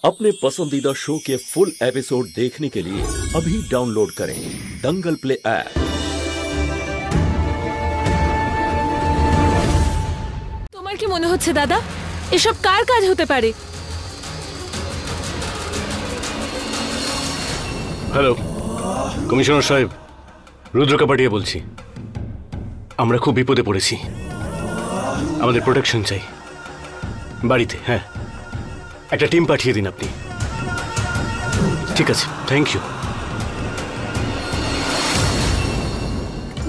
अपने पसंदीदा शो के फुल एपिसोड देखने के लिए अभी डाउनलोड करें दंगल प्ले ऐप। তোমার কি মনে হচ্ছে দাদা এসব কার কাজ হতে পারে? হ্যালো কমিশনার সাহেব, রুদ্র কাপাডিয়া বলছি। আমরা খুব বিপদে পড়েছি, আমাদের প্রোটেকশন চাই বাড়িতে। হ্যাঁ, একটা টিম পাঠিয়ে দিন আপনি। ঠিক আছে, থ্যাংক ইউ।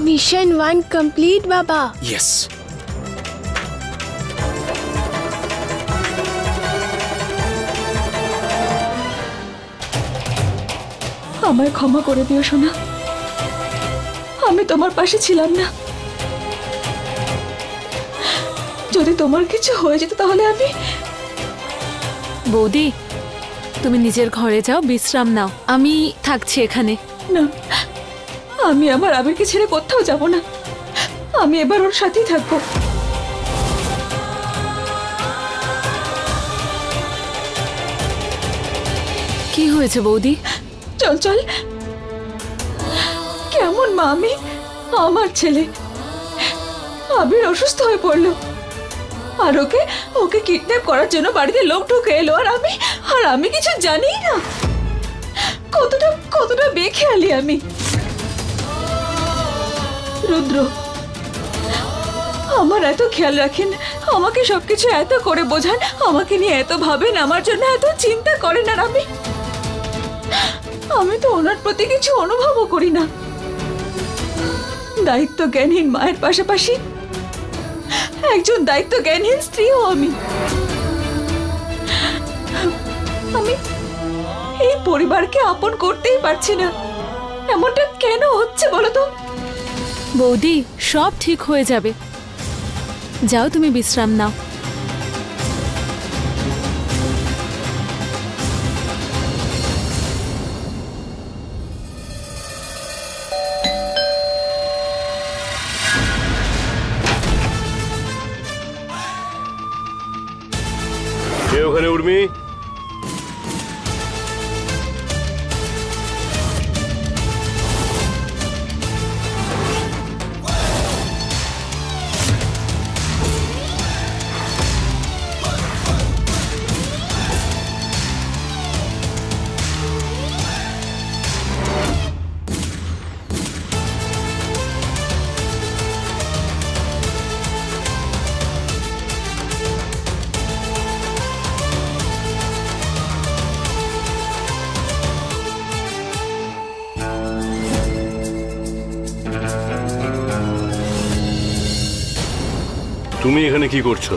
मिशन 1 कंप्लीट बाबा। यस। আমায় ক্ষমা করে দিও সোনা, আমি তোমার পাশে ছিলাম না। যদি তোমার কিছু হয়ে যেত তাহলে আমি। বৌদি, তুমি নিজের ঘরে যাও, বিশ্রাম নাও, আমি থাকছি এখানে। না, আমি আমার আবিরকে ছেড়ে কোথাও যাব না, আমি এবার ওর সাথেই থাকবো। কি হয়েছে বৌদি? চল চল। কেমন মা আমি? আমার ছেলে আবির অসুস্থ হয়ে পড়লো, আর ওকে কিডন্যাপ করার জন্য বাড়িতে লোক ঢুকে এলো, আর আমি কিছু জানি না। কতটা বেখেয়ালি আমি। রুদ্র আমার এত খেয়াল রাখেন, আমাকে সবকিছু এত করে বোঝান, আমাকে নিয়ে এত ভাবেন, আমার জন্য এত চিন্তা করেন, আর আমি তো ওনার প্রতি কিছু অনুভবও করি না। দায়িত্ব জ্ঞানহীন মায়ের পাশাপাশি একজন দায়িত্ব জ্ঞানহীন স্ত্রীও আমি। এই পরিবারকে আপন করতেই পারছি না। এমনটা কেন হচ্ছে বলো তো? বৌদি, সব ঠিক হয়ে যাবে, যাও তুমি বিশ্রাম নাও। কে ওখানে? উর্মি, তুমি এখানে কি করছো?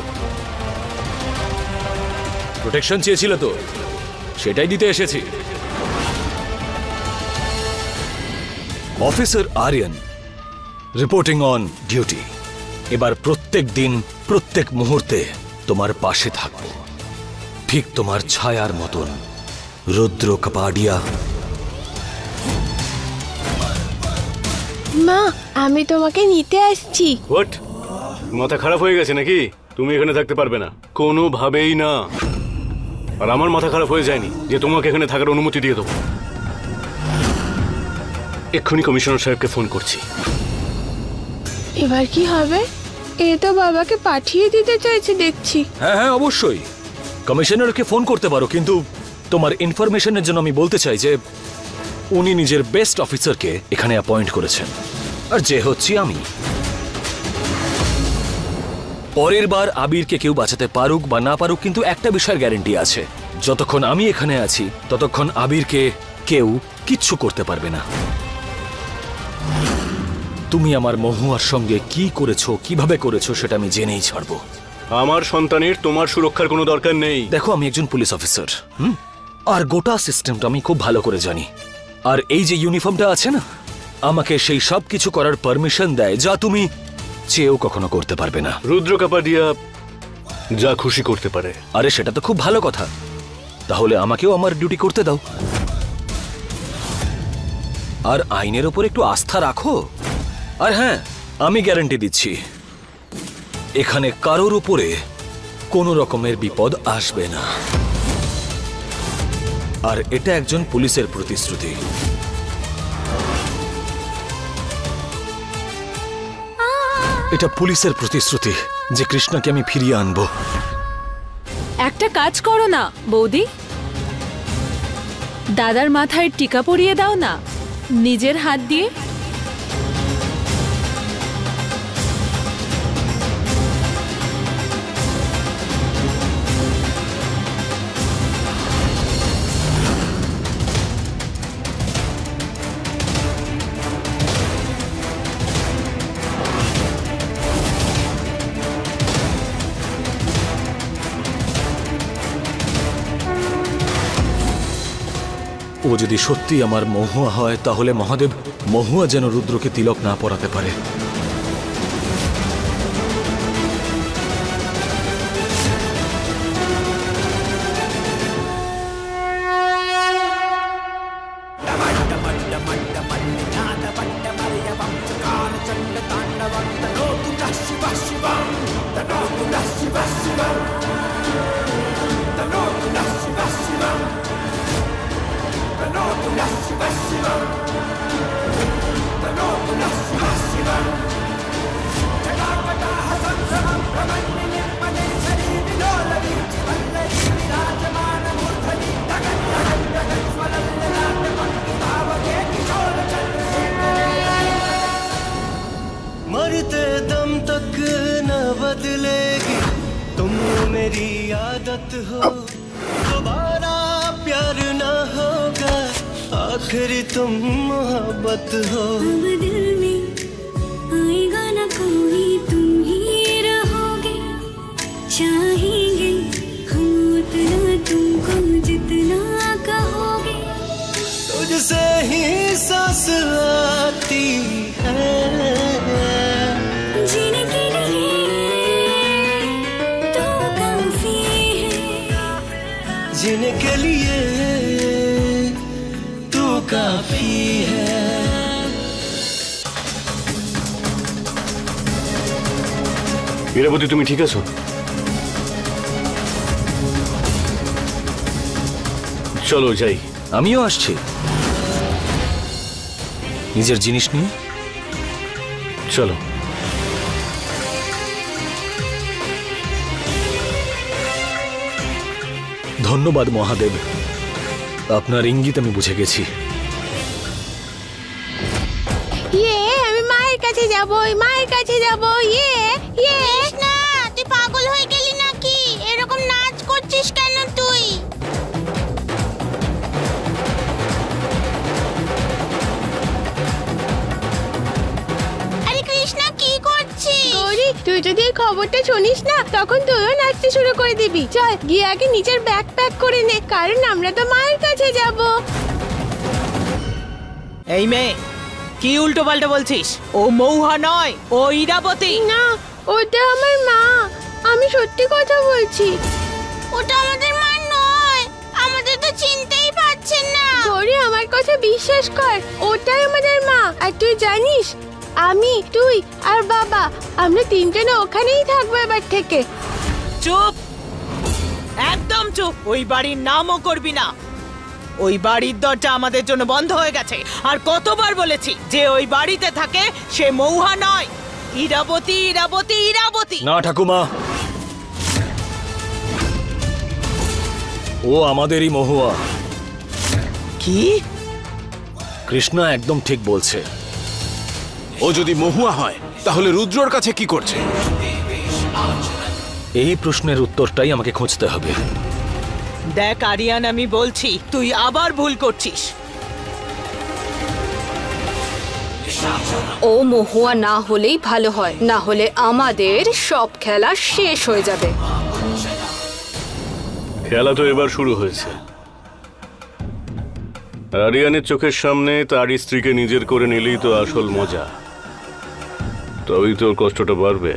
প্রোটেকশন চেয়েছিল তো, সেটাই দিতে এসেছি। Officer Aryan reporting on duty. এবার প্রত্যেক দিন প্রত্যেক মুহূর্তে তোমার পাশে থাকবো, ঠিক তোমার ছায়ার মতন। রুদ্র কাপাডিয়া। মা, আমি তোমাকে নিতে আসছি। হোয়াট? মাথা খারাপ হয়ে গেছে নাকি? তুমি এখানে থাকতে পারবে না, কোনোভাবেই না। আর আমার মাথা খারাপ হয়ে যায়নি যে তোমাকে এখানে থাকার অনুমতি দিয়ে দেবো। এক্ষুনি কমিশনার সাহেবকে ফোন করছি। এবার কি হবে? এ তো বাবাকে পাঠিয়ে দিতে চাইছে দেখছি। হ্যাঁ হ্যাঁ, অবশ্যই কমিশনারকে ফোন করতে পারো, কিন্তু তোমার ইনফরমেশনের জন্য আমি বলতে চাই যে উনি নিজের বেস্ট অফিসারকে এখানে অ্যাপয়েন্ট করেছেন, আর যে হচ্ছি আমি। পরের বার আবিরকে কেউ বাঁচাতে পারুক বা না পারুক, কিন্তু একটা বিষয়ের গ্যারান্টি আছে, যতক্ষণ আমি এখানে আছি ততক্ষণ আবিরকে কেউ কিচ্ছু করতে পারবে না। তুমি আমার মহুয়ার সঙ্গে কি করেছো, কিভাবে করেছো, সেটা আমি জেনেই ছাড়বো। আমার সন্তানের তোমার সুরক্ষার কোনো দরকার নেই। দেখো, আমি একজন পুলিশ অফিসার, আর গোটা সিস্টেমটা আমি খুব ভালো করে জানি। আর এই যে ইউনিফর্মটা আছে না, আমাকে সেই সব কিছু করার পারমিশন দেয় যা তুমি চেয়েও কখনো করতে পারবে না। রুদ্র কাপাডিয়া যা খুশি করতে পারে। আরে সেটা তো খুব ভালো কথা, তাহলে আমাকেও আমার ডিউটি করতে দাও, আর আইনের ওপর একটু আস্থা রাখো। আর হ্যাঁ, আমি গ্যারান্টি দিচ্ছি এখানে কারোর উপরে কোনো রকমের বিপদ আসবে না। আর এটা একজন পুলিশের প্রতিশ্রুতি। এটা পুলিশের প্রতিশ্রুতি যে কৃষ্ণাকে আমি ফিরিয়ে আনবো। একটা কাজ করো না বৌদি, দাদার মাথায় টিকা পরিয়ে দাও না নিজের হাত দিয়ে। ও যদি সত্যি আমার মহুয়া হয় তাহলে মহাদেব মহুয়া যেন রুদ্রকে তিলক না পরাতে পারে। मरते दम तक न बदलेगी तुम मेरी आदत हो, दोबारा प्यार न होगा आखिर तुम मोहब्बत हो। दिल में आएगा ना कोई तुम ही रहोगे, चाहेंगे हम उतना तुमको जितना कहोगे। तुझसे ही सांस आती है जीने के लिए तो काफी है, जीने के लिए तू काफी है। ইরাবতী, তুমি ঠিক আছো? চলো যাই। আমিও আসছি নিজের জিনিস নিয়ে। চলো। ধন্যবাদ মহাদেব, আপনার ইঙ্গিত আমি বুঝে গেছি। আমি মায়ের কাছে যাব, মায়ের কাছে যাব। না তুই পাগল হয়ে গেলি নাকি? এরকম নাচ করছিস কেন তুই? আরে কৃষ্ণা কি করছিস? গৌরী, তুই যদি এই খবরটা শুনিস না তখন তুইও নাচতে শুরু করে দিবি। চল গিয়ে আগে নিজের ব্যাগ প্যাক করে নে, কারণ আমরা তো মায়ের কাছে যাব। এই মেয়ে, কি উল্টো পাল্টা বলছিস? ও মৌহা নয়, ও ইরাবতী। না, ওটা আমার মা, আমি সত্যি কথা বলছি। ওটা আমাদের মা নয়, আমাদের তো চিনতেই পারছেন না। গৌরী, আমার কথা বিশ্বাস কর, ওটাই আমাদের মা। আর তুই জানিস, আমি, তুই আর বাবা, আমরা তিনজনে ওখানেই থাকবো এবার থেকে। চুপ, একদম চুপ। ওই বাড়ির নামও করবি না। ওই বাড়ির দরজা আমাদের জন্য বন্ধ হয়ে গেছে। আর কতবার বলেছি যে ওই বাড়িতে থাকে সে মৌহা নয়, ইরাবতী, ইরাবতী, ইরাবতী। না ঠাকুমা, ও আমাদেরই মহুয়া। কি? কৃষ্ণা একদম ঠিক বলছে। ও যদি মহুয়া হয় তাহলে রুদ্রর কাছে কি করছে? এই প্রশ্নের উত্তরটাই আমাকে খুঁজতে হবে। দেখ আরিয়ান, আমি বলছি তুই আবার ভুল করছিস। ও মহুয়া না হলেই ভালো হয়, না হলে আমাদের সব খেলা শেষ হয়ে যাবে। খেলা তো এবার শুরু হয়েছে। আরিয়ানের চোখের সামনে তার স্ত্রীকে নিজের করে নিলেই তো আসল মজা। তবেই তোর কষ্টটা বাড়বে।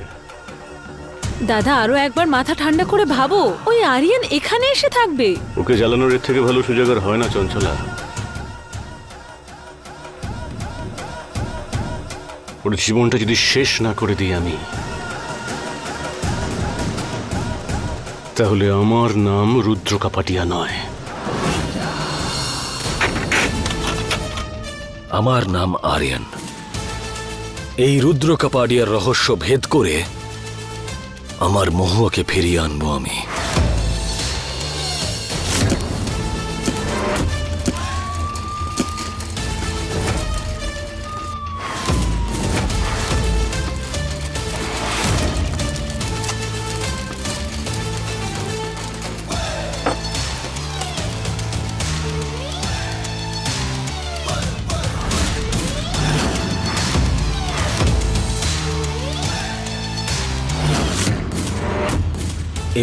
দাদা, আরো একবার মাথা ঠান্ডা করে ভাবো, ওই আরিয়ান এখানে এসে থাকবে। ওকে জ্বালানোর এর থেকে ভালো সুযোগ আর হয় না চঞ্চলা। ওর জীবনটা যদি শেষ না করে দিই আমি, তাহলে আমার নাম রুদ্র কাপাটিয়া নয়। আমার নাম আরিয়ান। এই রুদ্র কাপাডিয়ার রহস্য ভেদ করে আমার মহুয়াকে ফিরিয়ে আনবো আমি।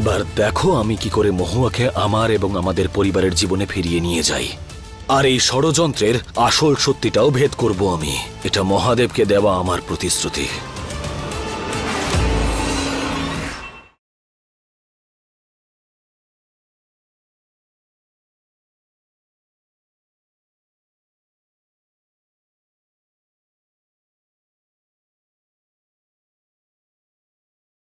এবার দেখো আমি কি করে মহুয়াকে আমার এবং আমাদের পরিবারের জীবনে ফিরিয়ে নিয়ে যাই। আর এই ষড়যন্ত্রের আসল সত্যিটাও ভেদ করব আমি। এটা মহাদেবকে দেওয়া আমার প্রতিশ্রুতি।